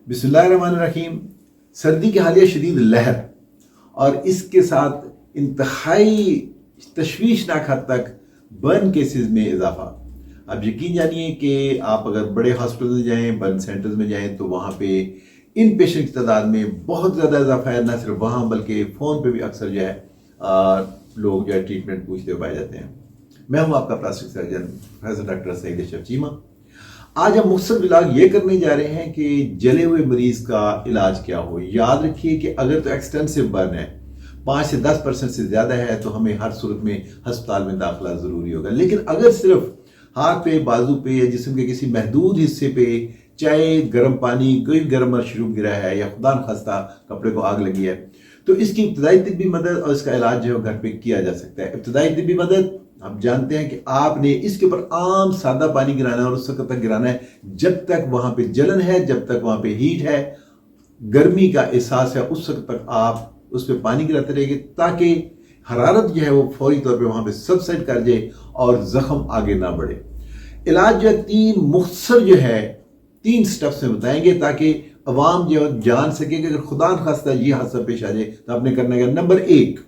बिस्मिल्लाहिर्रहमानिर्रहीम। सर्दी की हालिया शदीद लहर और इसके साथ इंतहाई तशवीशनाक हद तक बर्न केसेस में इजाफा। आप यकीन जानिए कि आप अगर बड़े हॉस्पिटल में जाएं, बर्न सेंटर्स में जाएं, तो वहाँ पे इन पेशेंट की तादाद में बहुत ज़्यादा इजाफा है। ना सिर्फ वहाँ बल्कि फ़ोन पे भी अक्सर जो है लोग जो है ट्रीटमेंट पूछते हुए पाए जाते हैं। मैं हूँ आपका plastic surgeon professor doctor Saeed Ashraf Cheema. आज हम मुख्तसर इलाज ये करने जा रहे हैं कि जले हुए मरीज का इलाज क्या हो। याद रखिए कि अगर तो एक्सटेंसिव बर्न है, 5 से 10% से ज्यादा है, तो हमें हर सूरत में अस्पताल में दाखिला जरूरी होगा। लेकिन अगर सिर्फ हाथ पे, बाजू पे या जिस्म के किसी महदूद हिस्से पे चाहे गर्म पानी, कोई गर्म मशरूब गिरा है या खुदा न खास्ता कपड़े को आग लगी है, तो इसकी इब्तदाई तिब्बी मदद और इसका इलाज जो है घर पे किया जा सकता है। इब्तदाई तिब्बी मदद आप जानते हैं कि आपने इसके ऊपर आम सादा पानी गिराना है और उस वक्त तक गिराना है जब तक वहां पे जलन है, जब तक वहां पे हीट है, गर्मी का एहसास है, उस वक्त तक आप उस पर पानी गिराते रहेंगे ताकि हरारत जो है वो फौरी तौर पे वहां पे सबसाइड कर जाए और जख्म आगे ना बढ़े। इलाज जो है 3 मुख्तसर जो है 3 स्टेप्स में बताएंगे ताकि अवाम जो जान सके कि अगर खुदा न खास्ता ये हादसा पेश आ जाए तो आपने करना है। नंबर 1,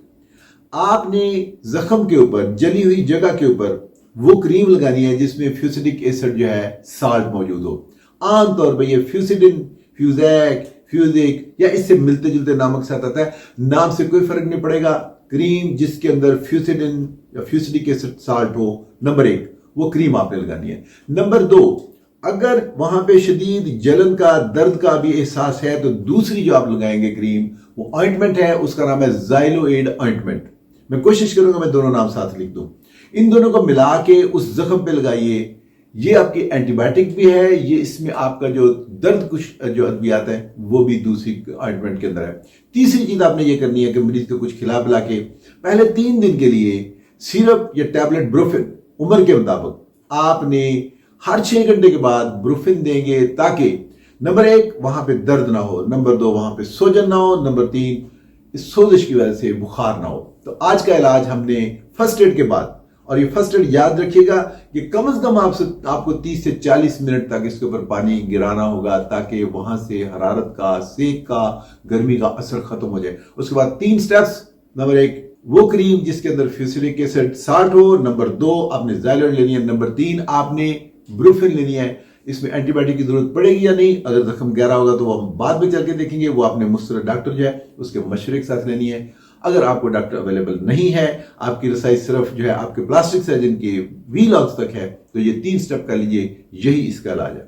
आपने जख्म के ऊपर, जली हुई जगह के ऊपर वो क्रीम लगानी है जिसमें फ्यूसिडिक एसिड जो है साल्ट मौजूद हो। आमतौर पर ये फ्यूसिडिन, फ्यूजैक, फ्यूजिक या इससे मिलते जुलते नामों के साथ आता है। नाम से कोई फर्क नहीं पड़ेगा। क्रीम जिसके अंदर फ्यूसिडिन या फ्यूसिडिक एसिड साल्ट हो, नंबर 1 वो क्रीम आपने लगानी है। नंबर 2, अगर वहां पे शदीद जलन का, दर्द का भी एहसास है, तो दूसरी जो आप लगाएंगे क्रीम वो ऑइंटमेंट है, उसका नाम है ज़ाइलोएड ऑइंटमेंट। मैं कोशिश करूंगा मैं दोनों नाम साथ लिख दूं। इन दोनों को मिला के उस जख्म पे लगाइए। ये आपकी एंटीबायोटिक भी है, ये इसमें आपका जो दर्द कुछ जो अद्वियात है वो भी दूसरी ऑइंटमेंट के अंदर है। तीसरी चीज आपने ये करनी है कि मरीज को कुछ खिला पिला के पहले 3 दिन के लिए सिरप या टैबलेट ब्रुफिन उम्र के मुताबिक आपने हर 6 घंटे के बाद ब्रुफिन देंगे ताकि नंबर 1 वहां पे दर्द ना हो, नंबर 2 वहां पे सोजन ना हो, नंबर 3 इस सोजिश की वजह से बुखार ना हो। तो आज का इलाज हमने फर्स्ट एड के बाद, और ये फर्स्ट एड याद रखिएगा कि कम से कम आपको 30 से 40 मिनट तक इसके ऊपर पानी गिराना होगा ताकि वहां से हरारत का, सेक का, गर्मी का असर खत्म हो जाए। उसके बाद 3 स्टेप्स। नंबर 1 वो क्रीम जिसके अंदर फ्यूसिलिक एसिड साल्ट हो, नंबर 2 आपने ज़ाइलोएड लेनी है, नंबर 3 आपने ब्रुफिन लेनी है। इसमें एंटीबायोटिक की जरूरत पड़ेगी या नहीं, अगर जख्म गहरा होगा तो वो हम बाद में चल के देखेंगे, वो आपने मुस्तशर डॉक्टर जो है उसके मशवरे के साथ लेनी है। अगर आपको डॉक्टर अवेलेबल नहीं है, आपकी रसाई सिर्फ जो है आपके प्लास्टिक सर्जन के वीलॉग्स तक है, तो ये 3 स्टेप कर लीजिए, यही इसका इलाज है।